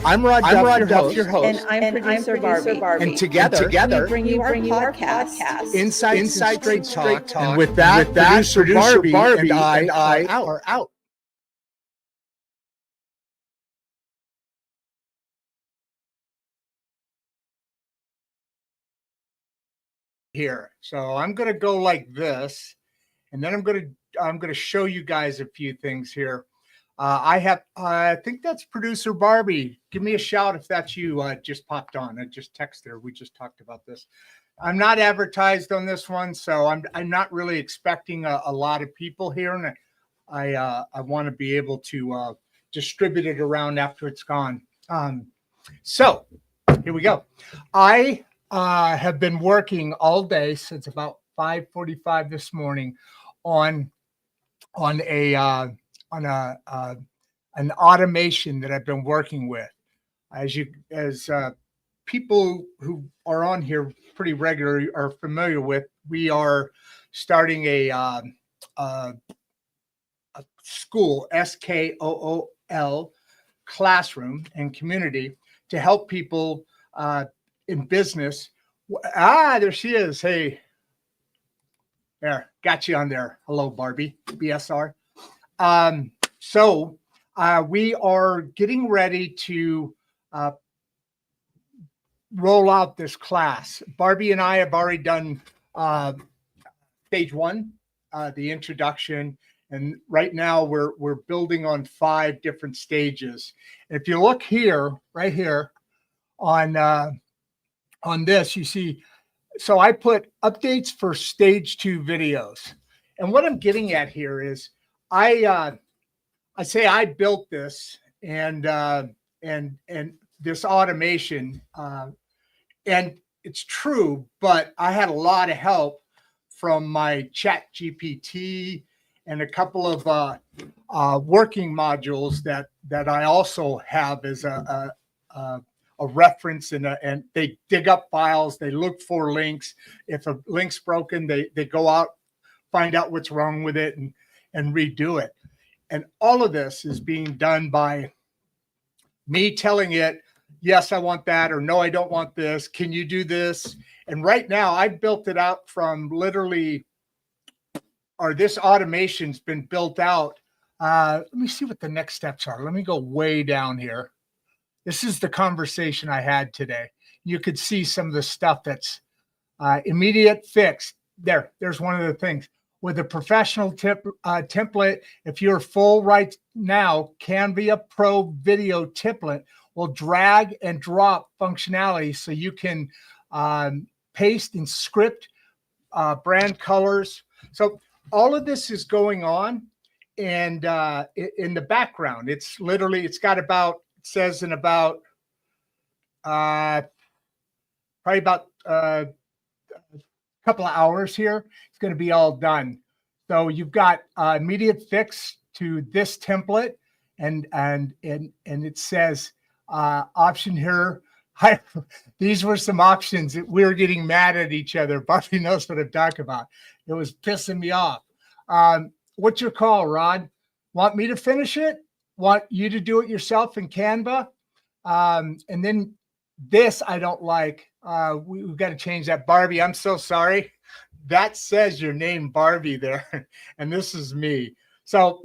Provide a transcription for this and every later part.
I'm Rod Duff, your host. And I'm producer Barbie. And together we bring you our podcast. Insights and straight talk. And with that, producer Barbie and I are out. Here. So I'm going to go like this, and then I'm going to show you guys a few things here. I think that's producer Barbie. Give me a shout if that's you. Just popped on. I just texted her. We just talked about this. I'm not advertised on this one, so I'm not really expecting a lot of people here, and I want to be able to distribute it around after it's gone. So here we go. I have been working all day since about 5:45 this morning on an automation that I've been working with. As people who are on here pretty regularly are familiar with, we are starting a school, SKOOL, classroom and community to help people in business. There she is. Hey, there, got you on there. Hello, Barbie, BSR. So we are getting ready to roll out this class. Barbie and I have already done stage one, the introduction, and right now we're building on 5 different stages. And if you look here, right here on this, you see, so I put updates for stage 2 videos. And what I'm getting at here is I say I built this and this automation, and it's true, but I had a lot of help from my Chat GPT and a couple of working modules that I also have as a reference, and they dig up files, they look for links. If a link's broken, they go out, find out what's wrong with it, and redo it. And all of this is being done by me telling it, yes, I want that, or no, I don't want this. Can you do this? And right now I built it out from literally, or this automation's been built out. Let me see what the next steps are. Let me go way down here. This is the conversation I had today. You could see some of the stuff that's immediate fix. There's one of the things. With a professional template, if you're full right now, Canva Pro Video Template will drag and drop functionality so you can paste and script brand colors. So all of this is going on, and in the background, it's got about, it says in about probably about a couple of hours here, it's going to be all done. So you've got immediate fix to this template, and it says option here. These were some options that we were getting mad at each other. Barbie knows what I'm talking about. It was pissing me off. What's your call, Rod? Want me to finish it? Want you to do it yourself in Canva? And then this I don't like. We've got to change that. Barbie, I'm so sorry. That says your name, Barbie, there. And this is me. So,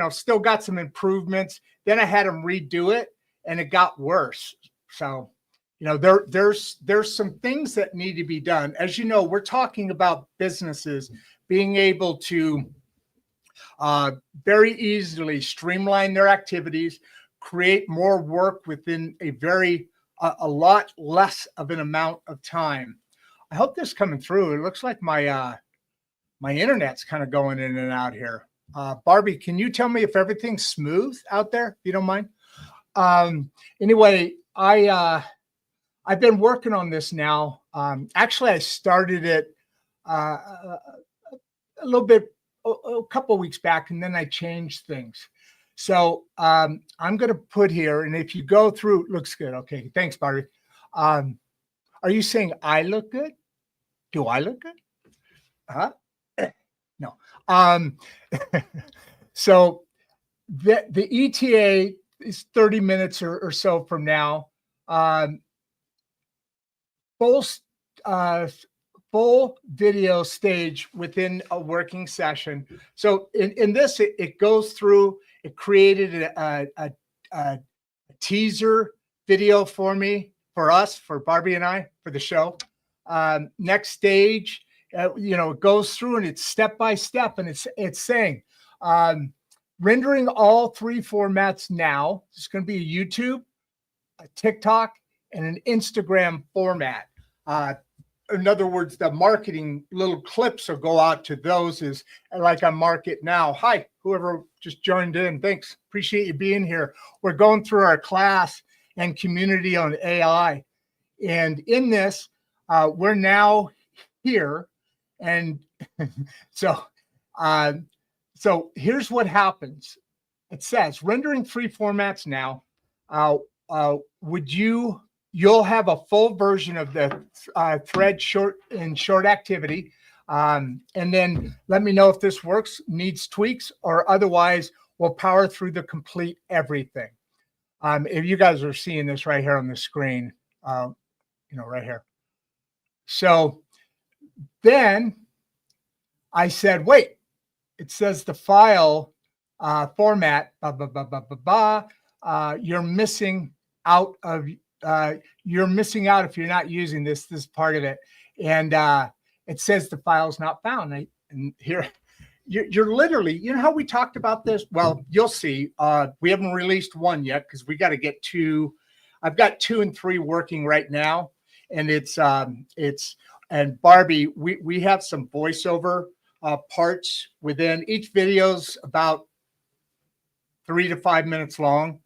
still got some improvements. Then I had them redo it, and it got worse. So, there's some things that need to be done. As you know, we're talking about businesses being able to very easily streamline their activities, create more work within a lot less of an amount of time. I hope this is coming through. It looks like my internet's kind of going in and out here. Barbie, can you tell me if everything's smooth out there, if you don't mind? Anyway, I've been working on this now. Actually, I started it a little bit, a couple of weeks back, and then I changed things. So I'm going to put here, and if you go through, it looks good. Okay, thanks, Barbie. Are you saying I look good? Do I look good? Huh? No. So the ETA it's 30 minutes or so from now. Full full video stage within a working session. So in this, it goes through, it created a teaser video for me, for us, for Barbie and I, for the show. Next stage, it goes through and it's step by step, and it's saying, rendering all 3 formats now. It's going to be a YouTube, a TikTok, and an Instagram format. In other words, the marketing little clips will go out to those is like on Market Now. Hi, whoever just joined in. Thanks. Appreciate you being here. We're going through our class and community on AI. And in this, we're now here. And so here's what happens. It says rendering 3 formats now. You'll have a full version of the thread short activity. And then let me know if this works, needs tweaks, or otherwise we'll power through the complete everything. If you guys are seeing this right here on the screen, right here. So then I said, wait, it says the file format, you're missing out if you're not using this part of it. And it says the file's not found. And here, you're literally, how we talked about this? Well, you'll see. We haven't released 1 yet because we got to get 2. I've got 2 and 3 working right now. And and Barbie, we have some voiceover parts within each video's about 3 to 5 minutes long.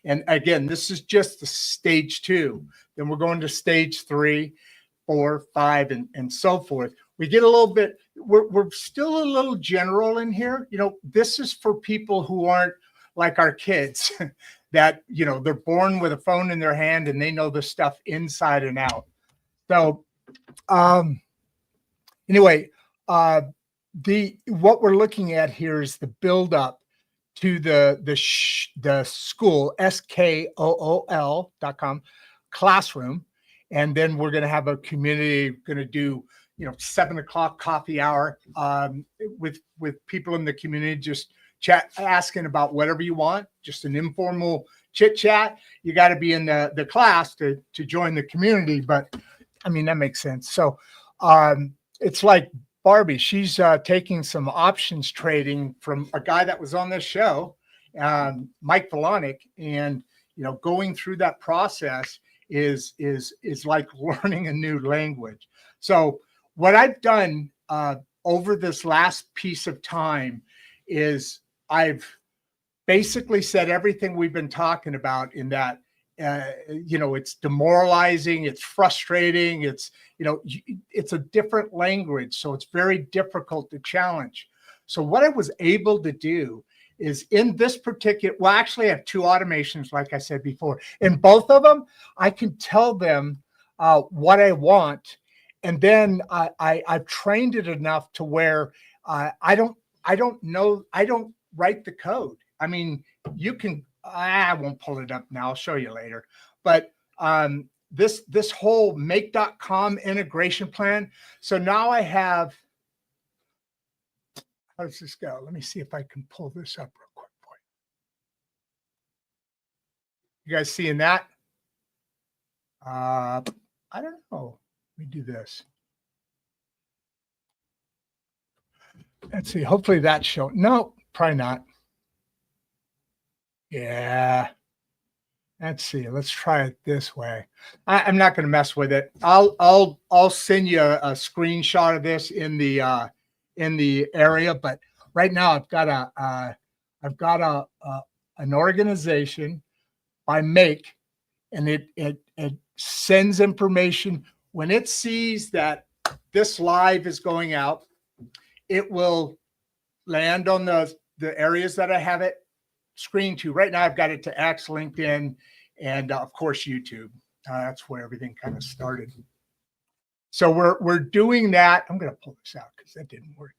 And again, this is just the stage 2. Then we're going to stage 3, 4, 5, and so forth. We get a little bit, we're still a little general in here. This is for people who aren't like our kids that, they're born with a phone in their hand and they know the stuff inside and out. So anyway, what we're looking at here is the build up to the school, SKOOL.com classroom. And then we're going to have a community, going to do, 7 o'clock coffee hour with people in the community, just chat, asking about whatever you want, just an informal chit chat. You got to be in the class to join the community. But I mean, that makes sense. So it's like Barbie, she's taking some options trading from a guy that was on this show, Mike Volonic, and going through that process is like learning a new language. So what I've done over this last piece of time is I've basically said everything we've been talking about in that. It's demoralizing, it's frustrating, it's a different language, so it's very difficult to challenge. So what I was able to do is in this particular, well, actually I have 2 automations, like I said before. In both of them, I can tell them what I want, and then I've trained it enough to where I don't write the code. I mean, you can. I won't pull it up now. I'll show you later. But this whole make.com integration plan. So now I have, how does this go? Let me see if I can pull this up real quick for you. You guys seeing that? I don't know. Let me do this. Let's see. Hopefully that's showing. No, probably not. Yeah. Let's see. Let's try it this way. I'm not going to mess with it. I'll send you a screenshot of this in the area. But right now I've got an organization by Make, and it sends information when it sees that this live is going out. It will land on the areas that I have it screen to. Right now I've got it to X, LinkedIn, and of course YouTube. That's where everything kind of started. So we're doing that. I'm going to pull this out because that didn't work.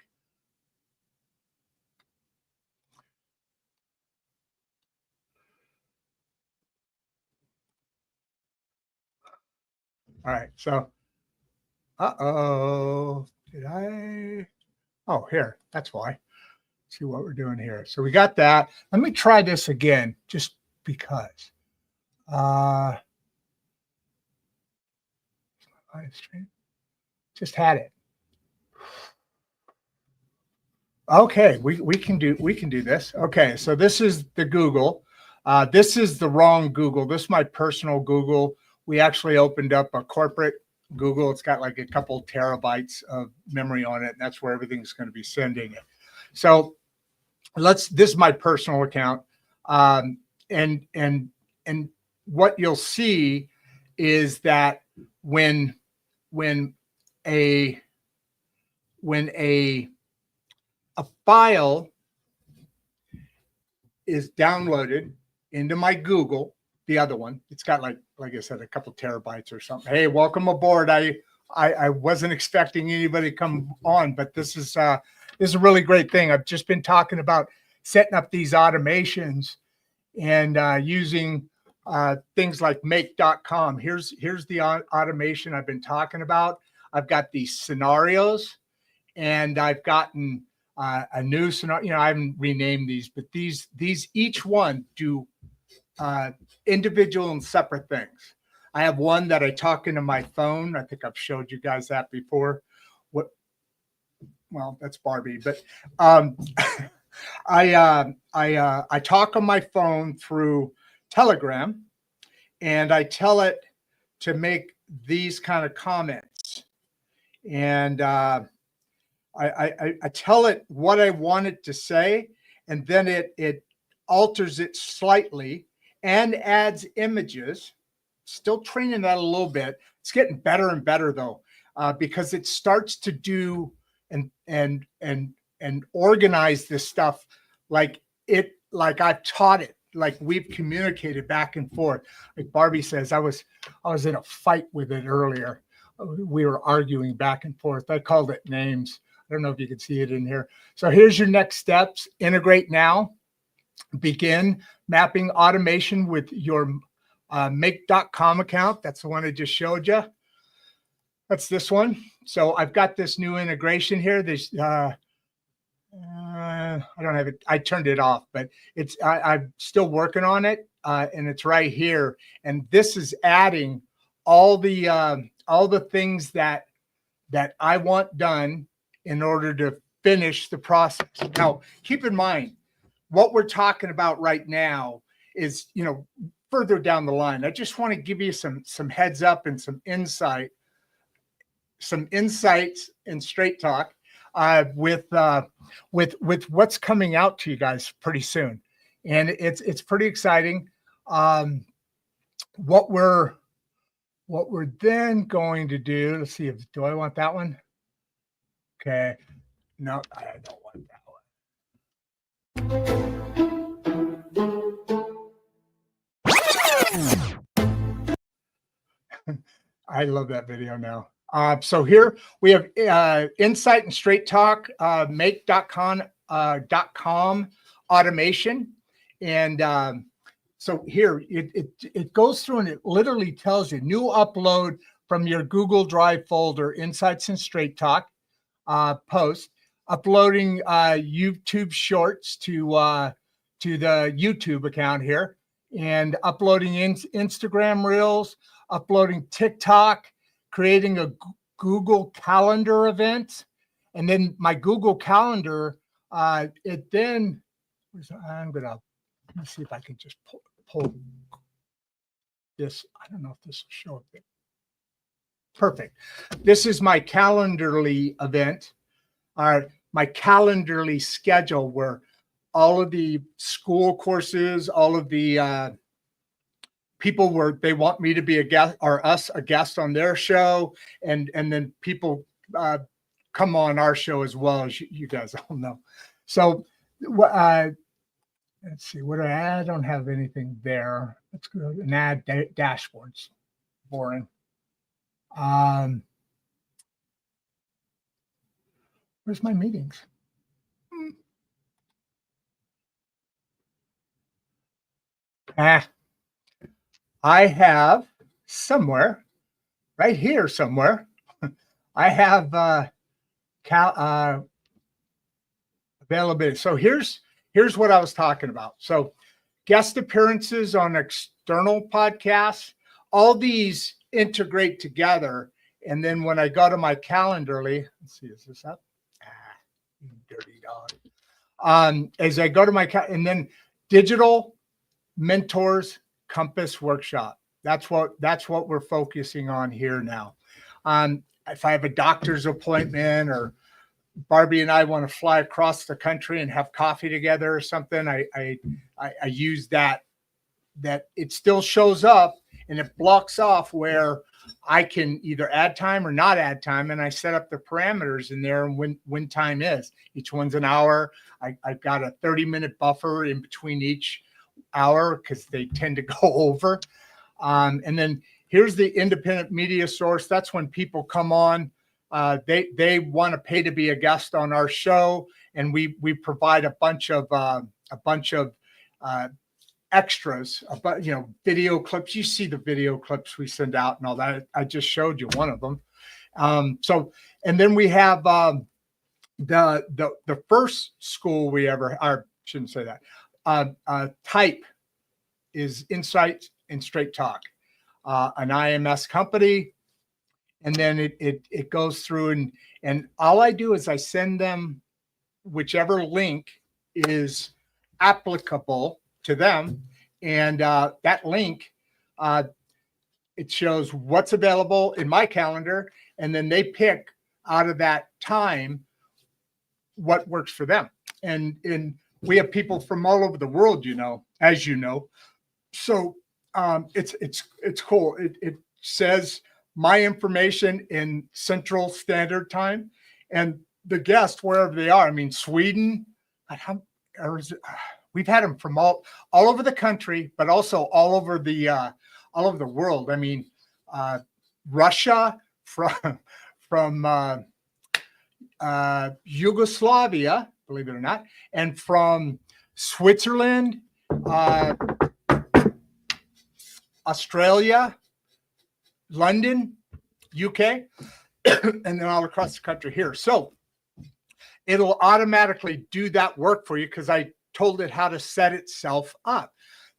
All right. So, did I? Oh, here. That's why. Let's see what we're doing here. So we got that. Let me try this again, just because. Live stream. Just had it. Okay, we can do this. Okay, so this is the Google. This is the wrong Google. This is my personal Google. We actually opened up a corporate Google. It's got like a couple terabytes of memory on it, and that's where everything's going to be sending it. So this is my personal account, and what you'll see is that when a file is downloaded into my Google, the other one, it's got like I said, a couple terabytes or something. Hey, welcome aboard. I wasn't expecting anybody to come on, but this is a really great thing. I've just been talking about setting up these automations and using things like make.com. Here's the automation I've been talking about. I've got these scenarios, and I've gotten a new scenario. I haven't renamed these, but these each one do individual and separate things. I have one that I talk into my phone. I think I've showed you guys that before. Well, that's Barbie, but I talk on my phone through Telegram, and I tell it to make these kind of comments, and I tell it what I want it to say, and then it alters it slightly and adds images. Still training that a little bit. It's getting better and better though, because it starts to do and organize this stuff like I've taught it, like we've communicated back and forth. Like Barbie says, I was in a fight with it earlier. We were arguing back and forth. I called it names. I don't know if you can see it in here. So here's your next steps. Integrate now. Begin mapping automation with your make.com account. That's the one I just showed you. That's this one. So I've got this new integration here. This I don't have it. I turned it off, but I'm still working on it, and it's right here. And this is adding all the things that I want done in order to finish the process. Now, keep in mind, what we're talking about right now is, further down the line. I just want to give you some heads up and some insights and straight talk with what's coming out to you guys pretty soon, and it's pretty exciting. What we're then going to do. Let's see, do I want that one? Okay, no, I don't want that one. I love that video now. So here we have insight and straight talk, make.com automation. And so here it goes through and it literally tells you new upload from your Google Drive folder, insights and straight talk post, uploading YouTube shorts to the YouTube account here, and uploading Instagram reels, uploading TikTok, creating a Google Calendar event, and then my Google Calendar. Let me see if I can just pull this. I don't know if this will show up there. Perfect. This is my Calendarly event, my Calendarly schedule, where all of the school courses, all of the people where they want me to be a guest, or us a guest on their show, and then people come on our show as well, as you guys all know. So let's see, I don't have anything there. Let's go and add dashboards. Boring. Where's my meetings? I have somewhere right here somewhere, I have availability. So here's what I was talking about. So guest appearances on external podcasts, all these integrate together. And then when I go to my Calendarly, let's see, is this up? You dirty dog. As I go to my and then digital mentors compass workshop. That's what we're focusing on here now. If I have a doctor's appointment, or Barbie and I want to fly across the country and have coffee together or something, I use that it still shows up and it blocks off where I can either add time or not add time, and I set up the parameters in there and when time is. Each one's an hour. I've got a 30-minute buffer in between each hour because they tend to go over. And then here's the independent media source. That's when people come on. They want to pay to be a guest on our show, and we provide a bunch of extras, about video clips. You see the video clips we send out and all that. I just showed you one of them. So, and then we have the first school we ever, or shouldn't say that. Type is Insight and Straight Talk, an IMS company. And then it goes through and all I do is I send them whichever link is applicable to them. And that link, it shows what's available in my calendar. And then they pick out of that time what works for them. And we have people from all over the world, as you know. So it's cool. It says my information in Central Standard Time, and the guest wherever they are. I mean, Sweden, we've had them from all over the country, but also all over the world. I mean, Russia, from Yugoslavia, believe it or not, and from Switzerland, Australia, London, UK, and then all across the country here. So it'll automatically do that work for you because I told it how to set itself up.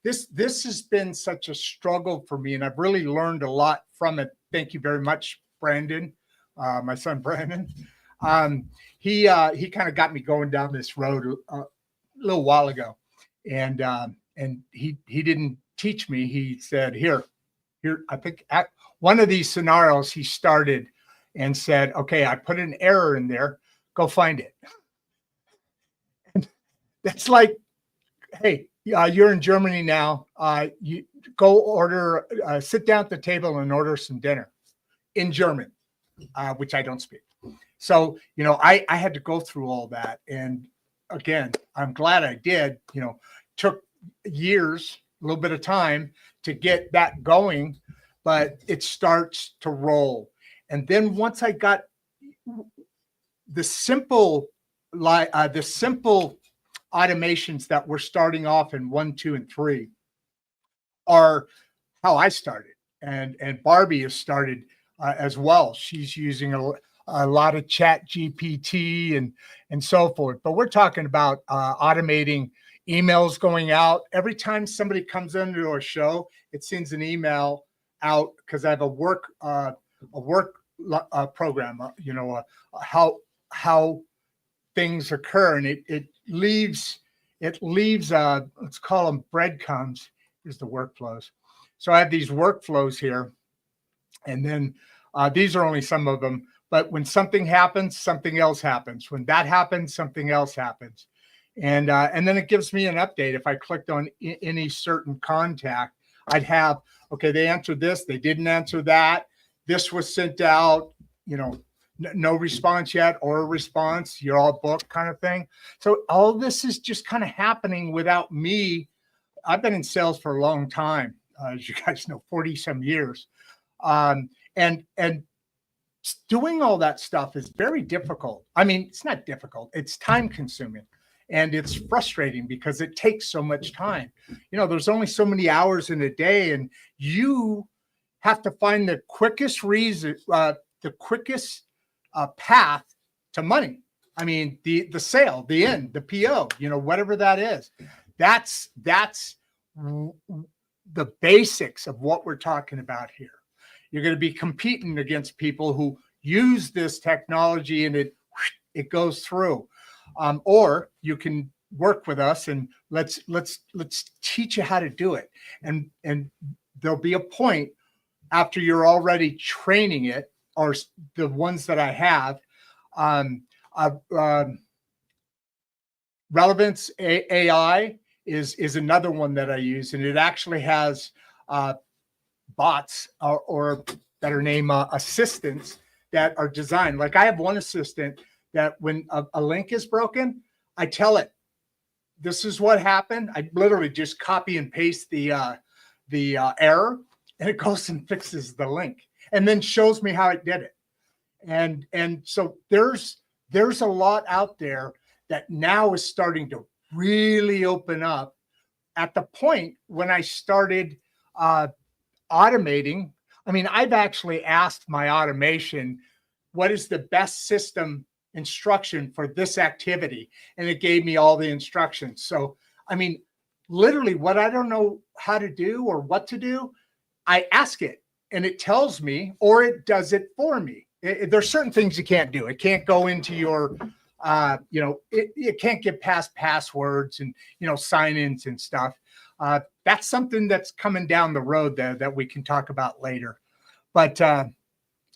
This has been such a struggle for me, and I've really learned a lot from it. Thank you very much, Brandon, my son Brandon. He kind of got me going down this road a little while ago, and he didn't teach me. He said, here, I think at one of these scenarios he started and said, okay, I put an error in there, go find it. And that's like, hey, you're in Germany now. You go order, sit down at the table and order some dinner in German, which I don't speak. So, I had to go through all that. And again, I'm glad I did. Took years, a little bit of time to get that going, but it starts to roll. And then once I got the simple automations that we're starting off in 1, 2, and 3 are how I started. And Barbie has started as well. She's using a lot of Chat GPT and so forth. But we're talking about automating emails going out. Every time somebody comes into a show, it sends an email out because I have a work program, how things occur, and it leaves let's call them breadcrumbs. Here's the workflows. So I have these workflows here, and then these are only some of them. But when something happens, something else happens. When that happens, something else happens. And then it gives me an update. If I clicked on any certain contact, I'd have, okay, they answered this, they didn't answer that. This was sent out, no response yet, or a response, you're all booked kind of thing. So all this is just kind of happening without me. I've been in sales for a long time, as you guys know, 40 some years. And doing all that stuff is very difficult. I mean, it's not difficult, it's time consuming. And it's frustrating because it takes so much time. There's only so many hours in a day, and you have to find the quickest reason, the quickest path to money. I mean, the sale, the end, the PO, whatever that is. That's the basics of what we're talking about here. You're going to be competing against people who use this technology and it goes through. Or you can work with us and let's teach you how to do it. And there'll be a point after you're already training it, or the ones that I have, Relevance AI is another one that I use, and it actually has bots or better name assistants that are designed. Like I have one assistant that when a link is broken, I tell it, this is what happened. I literally just copy and paste the error, and it goes and fixes the link, and then shows me how it did it. And so there's a lot out there that now is starting to really open up. At the point when I started automating, I mean, I've actually asked my automation, what is the best system instruction for this activity? And it gave me all the instructions. So, I mean, literally what I don't know how to do or what to do, I ask it and it tells me, or it does it for me. There's certain things you can't do. It can't go into your, it can't get past passwords and, sign-ins and stuff. That's something that's coming down the road that we can talk about later. But,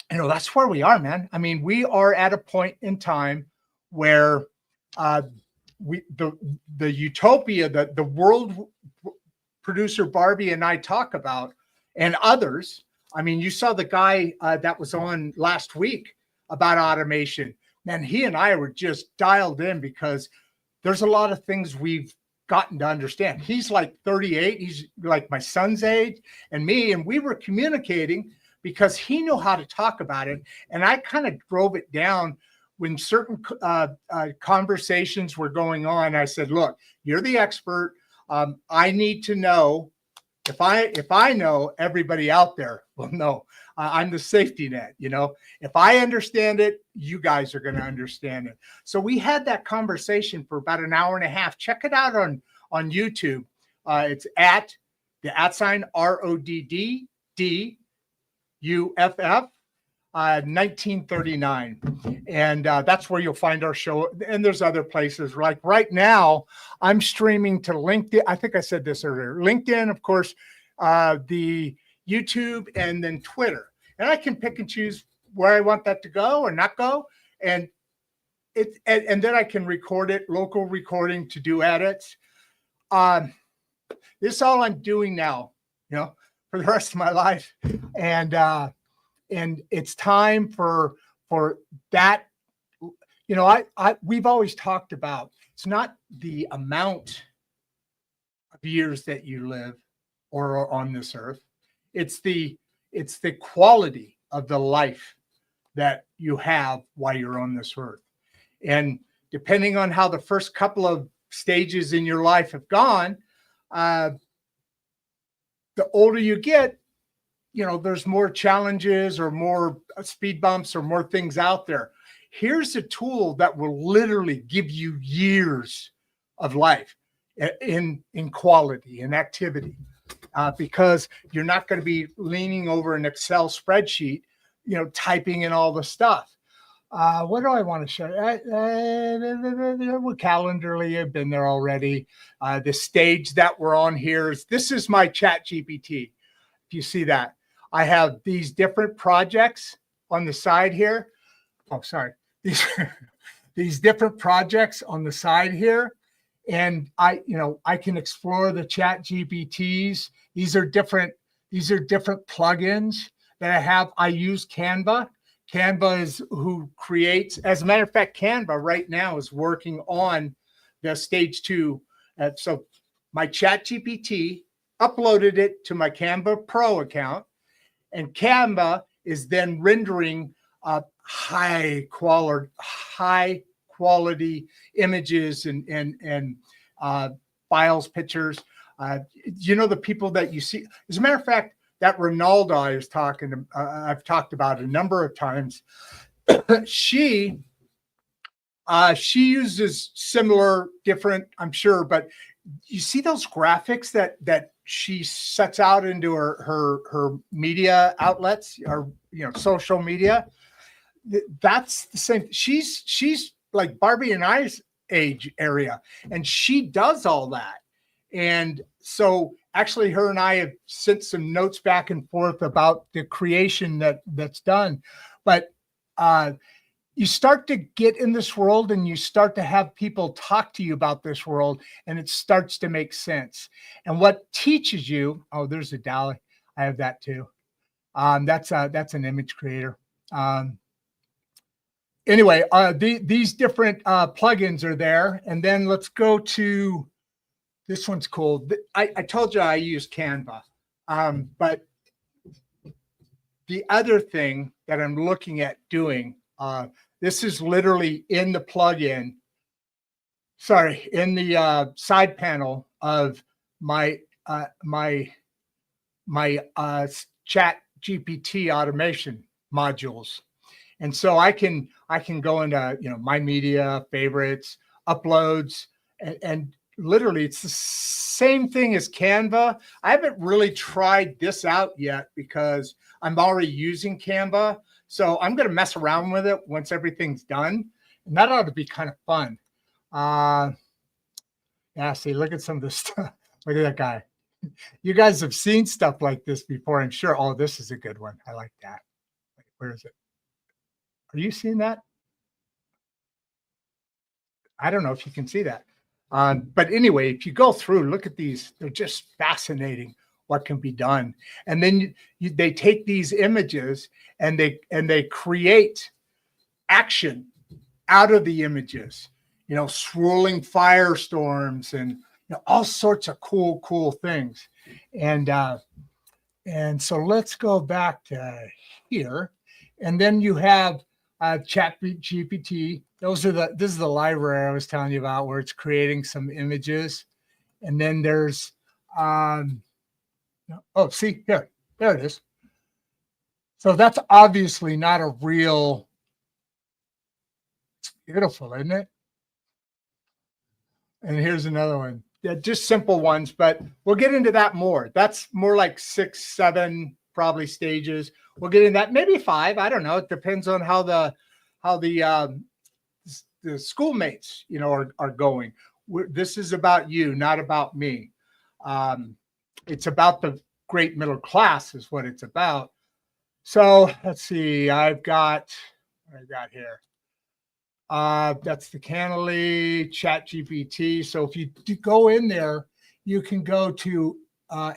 that's where we are, man. I mean, we are at a point in time where the utopia that the world producer Barbie and I talk about, and others. I mean, you saw the guy that was on last week about automation. Man, he and I were just dialed in because there's a lot of things we've gotten to understand. He's like 38. He's like my son's age and me. And we were communicating because he knew how to talk about it. And I kind of drove it down when certain conversations were going on. I said, look, you're the expert. I need to know. If I know, everybody out there will know. I'm the safety net, If I understand it, you guys are going to understand it. So we had that conversation for about an hour and a half. Check it out on YouTube. It's at the @ RODDDUFF 1939. And that's where you'll find our show. And there's other places. Like right now, I'm streaming to LinkedIn. I think I said this earlier. LinkedIn, of course, the YouTube, and then Twitter. And I can pick and choose where I want that to go or not go. And then I can record it, local recording to do edits. This is all I'm doing now, for the rest of my life. And it's time for that. We've always talked about, it's not the amount of years that you live or are on this earth. It's the quality of the life that you have while you're on this earth. And depending on how the first couple of stages in your life have gone, the older you get, there's more challenges or more speed bumps or more things out there. Here's a tool that will literally give you years of life in quality and activity, because you're not going to be leaning over an Excel spreadsheet, typing in all the stuff. What do I want to show? Calendarly, I've been there already. The stage that we're on here this is my Chat GPT. If you see that, I have these different projects on the side here. Oh, sorry. These different projects on the side here. And I can explore the Chat GPTs. These are different plugins that I have. I use Canva. Canva is who creates, as a matter of fact, Canva right now is working on the stage 2. So my Chat GPT uploaded it to my Canva Pro account, and Canva is then rendering high quality images and files, pictures. The people that you see, as a matter of fact, that Ronaldo I was talking, I've talked about a number of times. She uses similar, different, I'm sure, but you see those graphics that she sets out into her media outlets, or social media. That's the same. She's like Barbie and I's age area, and she does all that. And so actually her and I have sent some notes back and forth about the creation that's done. But you start to get in this world and you start to have people talk to you about this world, and it starts to make sense. And what teaches you, oh, there's a Dolly. I have that too. That's an image creator. Anyway, these different plugins are there. And then let's go to, this one's cool. I told you I use Canva. But the other thing that I'm looking at doing, this is literally in the plugin, in the side panel of my chat GPT automation modules. And so I can go into, my media favorites, uploads, and literally it's the same thing as Canva. I haven't really tried this out yet because I'm already using Canva. So I'm going to mess around with it once everything's done. And that ought to be kind of fun. Yeah, see, look at some of this stuff. Look at that guy. You guys have seen stuff like this before, I'm sure. Oh, this is a good one. I like that. Where is it? Are you seeing that? I don't know if you can see that. But anyway, if you go through, look at these. They're just fascinating what can be done. And then they take these images and they create action out of the images, swirling firestorms and all sorts of cool things. And so let's go back to here. And then you have Chat GPT. This is the library I was telling you about, where it's creating some images. And then there's see here, there it is. So that's obviously not a real. It's beautiful, isn't it? And here's another one. Yeah, just simple ones, but we'll get into that more. That's more like 6, 7 probably stages. We'll get into that, maybe 5. I don't know. It depends on how the schoolmates, are going. This is about you, not about me. It's about the great middle class is what it's about. So let's see. I've got here. That's the Canally Chat GPT. So if you go in there, you can go to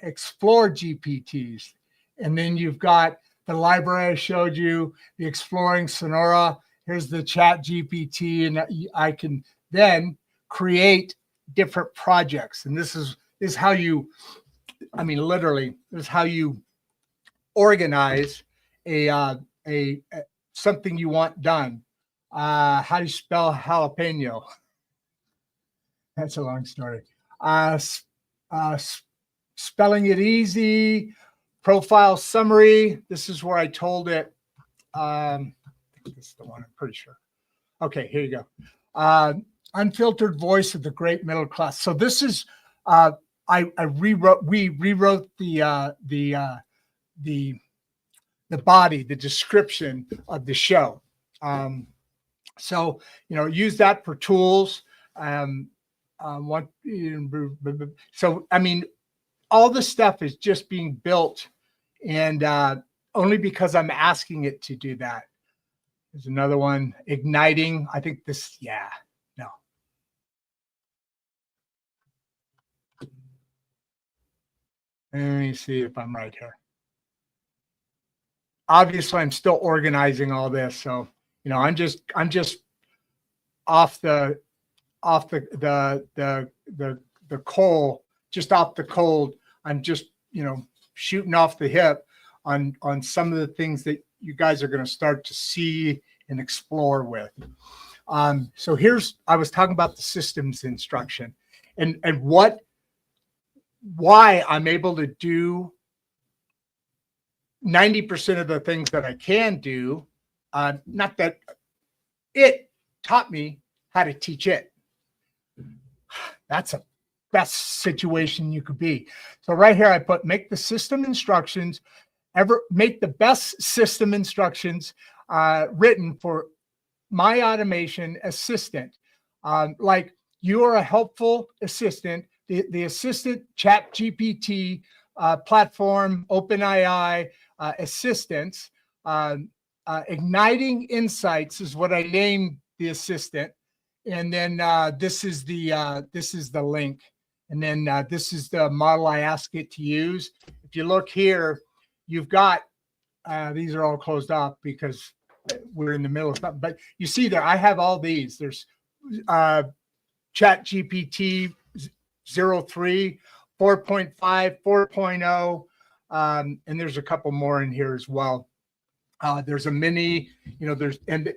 Explore GPTs. And then you've got the library I showed you, the Exploring Sonora. Here's the Chat GPT. And I can then create different projects. And this is how you, literally, this is how you organize a something you want done. How do you spell jalapeno? That's a long story. Spelling it easy, profile summary. This is where I told it. I think this is the one, I'm pretty sure. Okay, here you go. Unfiltered voice of the great middle class. So this is, we rewrote the body, the description of the show. So, use that for tools. So, all this stuff is just being built, and only because I'm asking it to do that. There's another one, igniting. I think this, no. Let me see if I'm right here. Obviously, I'm still organizing all this, so I'm just off the coal, just off the cold. I'm just shooting off the hip on some of the things that you guys are going to start to see and explore with. So I was talking about the systems instruction and why I'm able to do 90% of the things that I can do, not that it taught me how to teach it. That's a best situation you could be. So right here, I put make the system instructions, make the best system instructions written for my automation assistant. Like you are a helpful assistant, the assistant chat GPT platform, OpenAI assistants, igniting insights is what I named the assistant. And then this is the link. And then this is the model I ask it to use. If you look here, you've got, these are all closed off because we're in the middle of something, but you see there, I have all these. There's Chat GPT 03, 4.5, 4.0, and there's a couple more in here as well. There's a mini,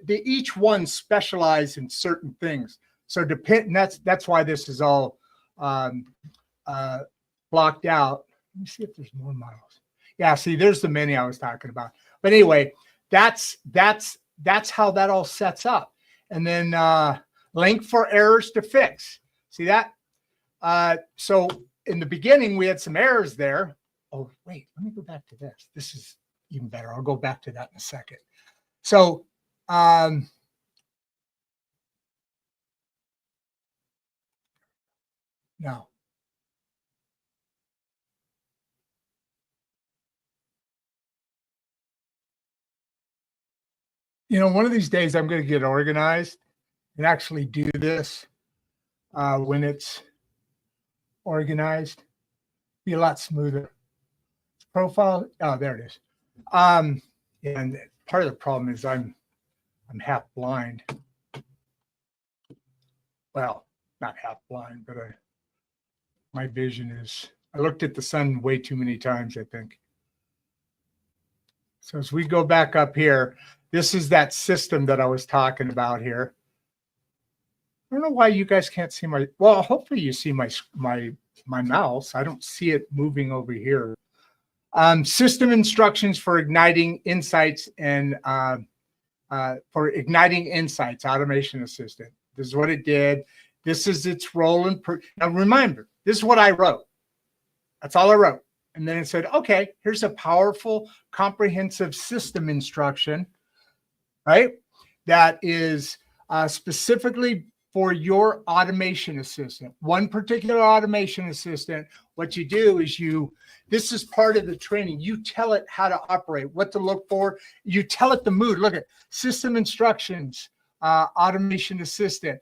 each one specialize in certain things. So and that's why this is all blocked out. Let me see if there's more models. Yeah, see, there's the mini I was talking about. But anyway, that's how that all sets up. And then link for errors to fix. See that? So in the beginning, we had some errors there. Oh, wait, let me go back to this. This is even better. I'll go back to that in a second. So now. One of these days I'm going to get organized and actually do this when it's organized. Be a lot smoother. Profile. Oh, there it is. And part of the problem is I'm half blind. Well, not half blind, but my vision is. I looked at the sun way too many times, I think. So as we go back up here, this is that system that I was talking about here. I don't know why you guys can't see well, hopefully you see my mouse. I don't see it moving over here. System instructions for igniting insights and for igniting insights, automation assistant. This is what it did. This is its role. Now remember, this is what I wrote. That's all I wrote. And then it said, okay, here's a powerful, comprehensive system instruction, right? That is specifically for your automation assistant. One particular automation assistant, what you do is this is part of the training. You tell it how to operate, what to look for. You tell it the mood. Look at system instructions, automation assistant,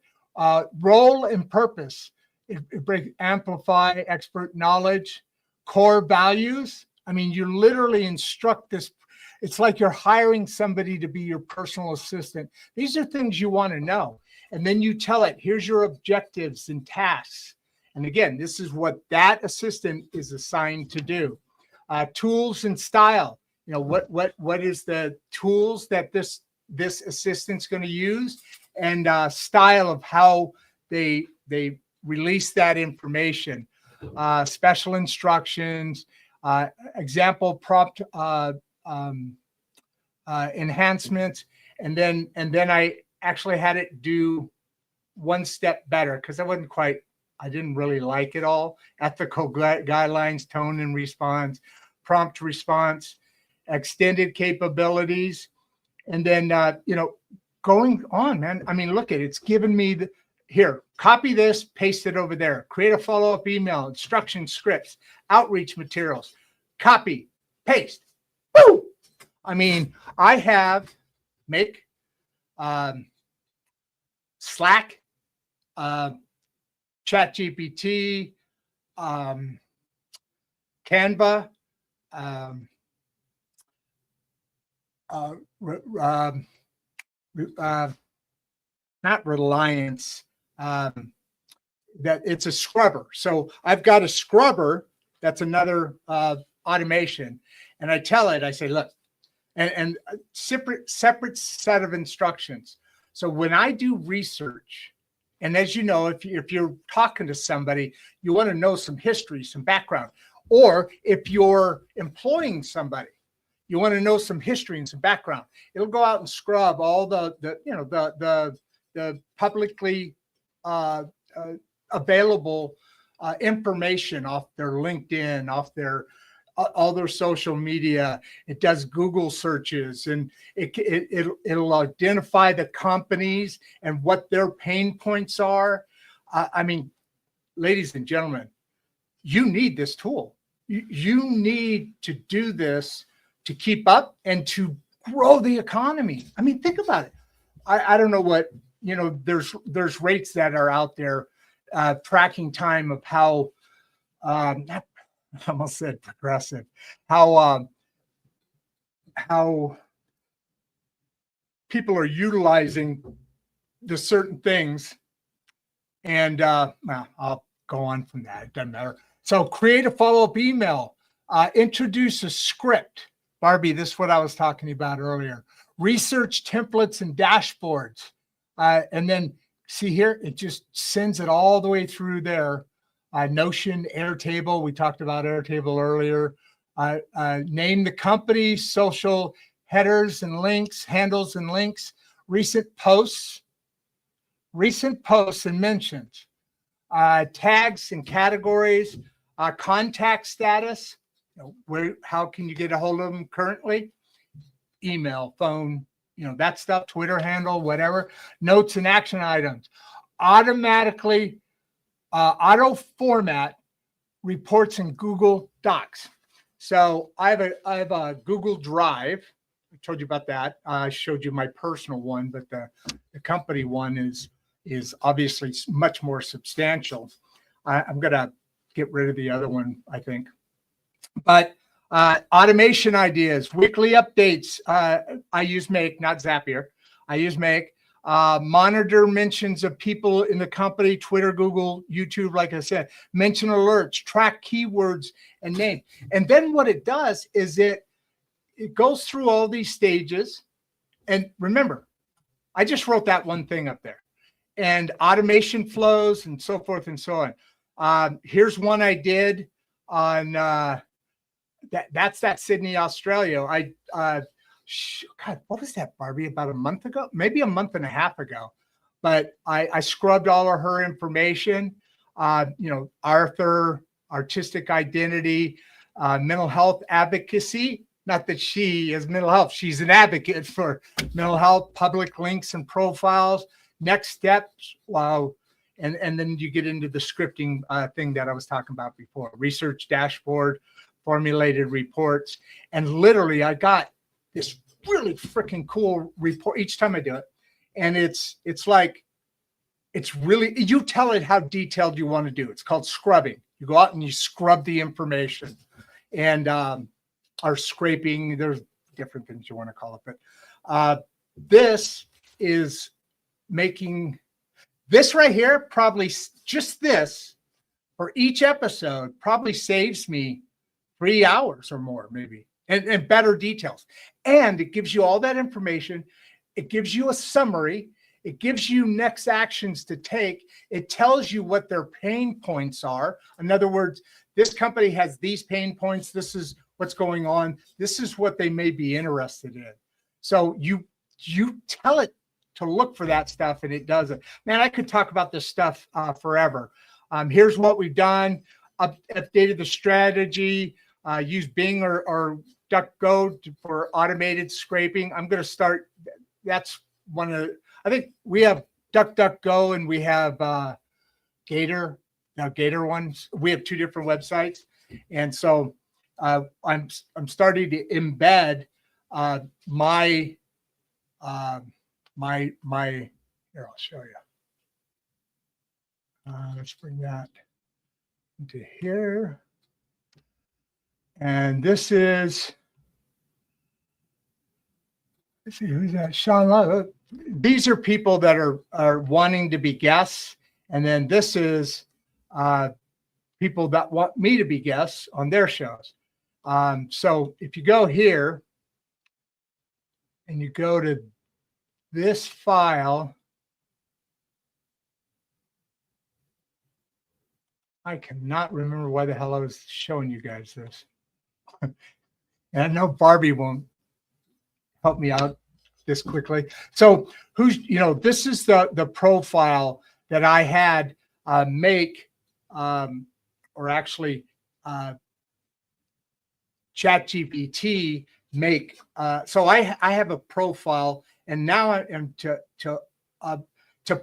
role and purpose. It breaks amplify expert knowledge, core values. I mean, you literally instruct this. It's like you're hiring somebody to be your personal assistant. These are things you want to know. And then you tell it, here's your objectives and tasks. And again, this is what that assistant is assigned to do. Tools and style. What is the tools that this assistant's going to use, and style of how they release that information. Special instructions, example prompt enhancements, and then I actually had it do one step better because I didn't really like it all. Ethical guidelines, tone and response, prompt response, extended capabilities, and then going on, man. I mean, look at it. It's given me here, copy this, paste it over there, create a follow-up email, instruction scripts, outreach materials, copy, paste. Woo! I mean, I have make Slack, ChatGPT, Canva, not Reliance, that it's a scrubber. So I've got a scrubber that's another automation, and I tell it, I say, look, and separate set of instructions. So when I do research, and as you know, if you're talking to somebody, you want to know some history, some background, or if you're employing somebody, You want to know some history and some background. It'll go out and scrub all the publicly available information off their LinkedIn, off their all their social media. It does Google searches, and it'll identify the companies and what their pain points are. I mean, ladies and gentlemen, you need this tool. You need to do this to keep up and to grow the economy. I mean, think about it. I don't know what, there's rates that are out there, tracking time of how, I almost said progressive, how people are utilizing the certain things. And well, I'll go on from that. It doesn't matter. So create a follow-up email, introduce a script. Barbie, this is what I was talking about earlier. Research templates and dashboards. And then see here, it just sends it all the way through there. Notion, Airtable, we talked about Airtable earlier. Name the company, social headers and links, handles and links, recent posts and mentions, tags and categories, contact status. How can you get a hold of them currently? Email, phone, that stuff, Twitter handle, whatever. Notes and action items. Automatically auto format reports in Google Docs. So I have a Google Drive. I told you about that. I showed you my personal one, but the company one is obviously much more substantial. I'm gonna get rid of the other one, I think. But automation ideas, weekly updates. I use Make, not Zapier. I use Make. Monitor mentions of people in the company, Twitter, Google, YouTube, like I said. Mention alerts, track keywords and name. And then what it does is it goes through all these stages. And remember, I just wrote that one thing up there. And automation flows and so forth and so on. Here's one I did on that's Sydney, Australia. God, what was that, Barbie? About a month ago, maybe a month and a half ago. But I scrubbed all of her information. Arthur, artistic identity, mental health advocacy. Not that she is mental health; she's an advocate for mental health. Public links and profiles. Next steps. Wow. And then you get into the scripting thing that I was talking about before. Research dashboard, formulated reports, and literally I got this really freaking cool report each time I do it. And it's like, it's really, you tell it how detailed you want to do. It's called scrubbing. You go out and you scrub the information and or scraping. There's different things you want to call it. But this is making this right here, probably just this for each episode probably saves me 3 hours or more, maybe, and better details. And it gives you all that information. It gives you a summary. It gives you next actions to take. It tells you what their pain points are. In other words, this company has these pain points. This is what's going on. This is what they may be interested in. So you tell it to look for that stuff, and it does it. Man, I could talk about this stuff forever. Here's what we've done. Updated the strategy. Use Bing or DuckGo for automated scraping. I'm going to start. That's one of the, I think we have DuckDuckGo and we have Gator. Now Gator ones. We have two different websites, and so I'm starting to embed my here, I'll show you. Let's bring that into here. And this is, let's see, who's that? Sean Love. These are people that are wanting to be guests. And then this is people that want me to be guests on their shows. So if you go here and you go to this file, I cannot remember why the hell I was showing you guys this. And I know Barbie won't help me out this quickly. So this is the profile that I had make, or actually ChatGPT make. So I have a profile, and now I am to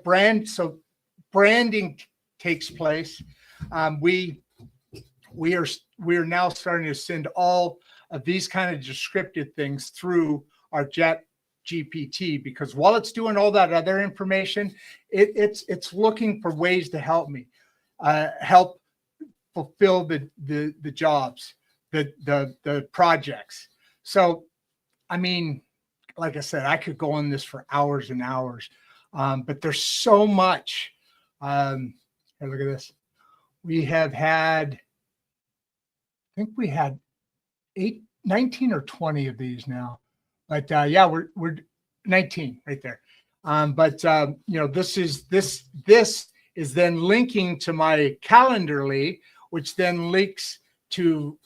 brand. So branding takes place. We are now starting to send all of these kind of descriptive things through our ChatGPT, because while it's doing all that other information, it's looking for ways to help me, help fulfill the jobs, the projects. So, I mean, like I said, I could go on this for hours and hours, but there's so much. Here, look at this. We have had, I think we had 19 or 20 of these now, but yeah, we're 19 right there. But this is then linking to my Calendly, which then links to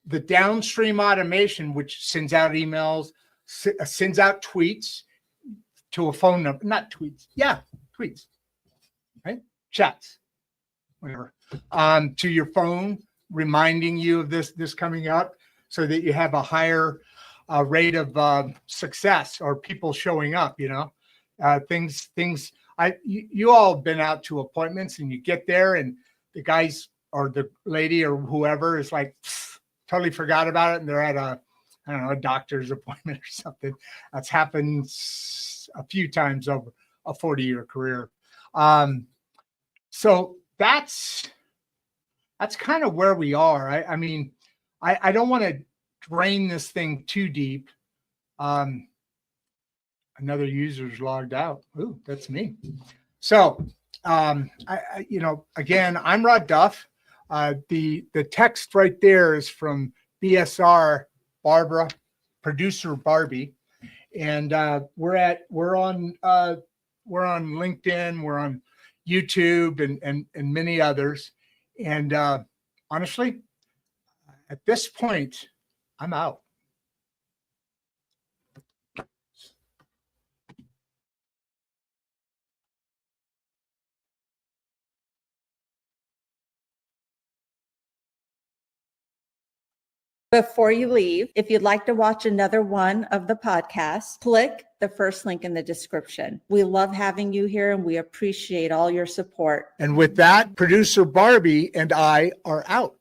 the downstream automation, which sends out emails, sends out tweets to a phone number, not tweets. Yeah, tweets, right? Chats, whatever, to your phone, reminding you of this coming up, so that you have a higher rate of success, or people showing up. Things. You all have been out to appointments, and you get there, and the guys or the lady or whoever is like totally forgot about it, and they're at a doctor's appointment or something. That's happened a few times over a 40-year career. So that's kind of where we are. I mean, I don't want to drain this thing too deep. Another user's logged out. Ooh, that's me. So, again, I'm Rod Duff. The text right there is from BSR Barbara, producer Barbie, and we're on LinkedIn, we're on YouTube, and many others. And honestly, at this point, I'm out. Before you leave, if you'd like to watch another one of the podcasts, click the first link in the description. We love having you here, and we appreciate all your support. And with that, producer Barbie and I are out.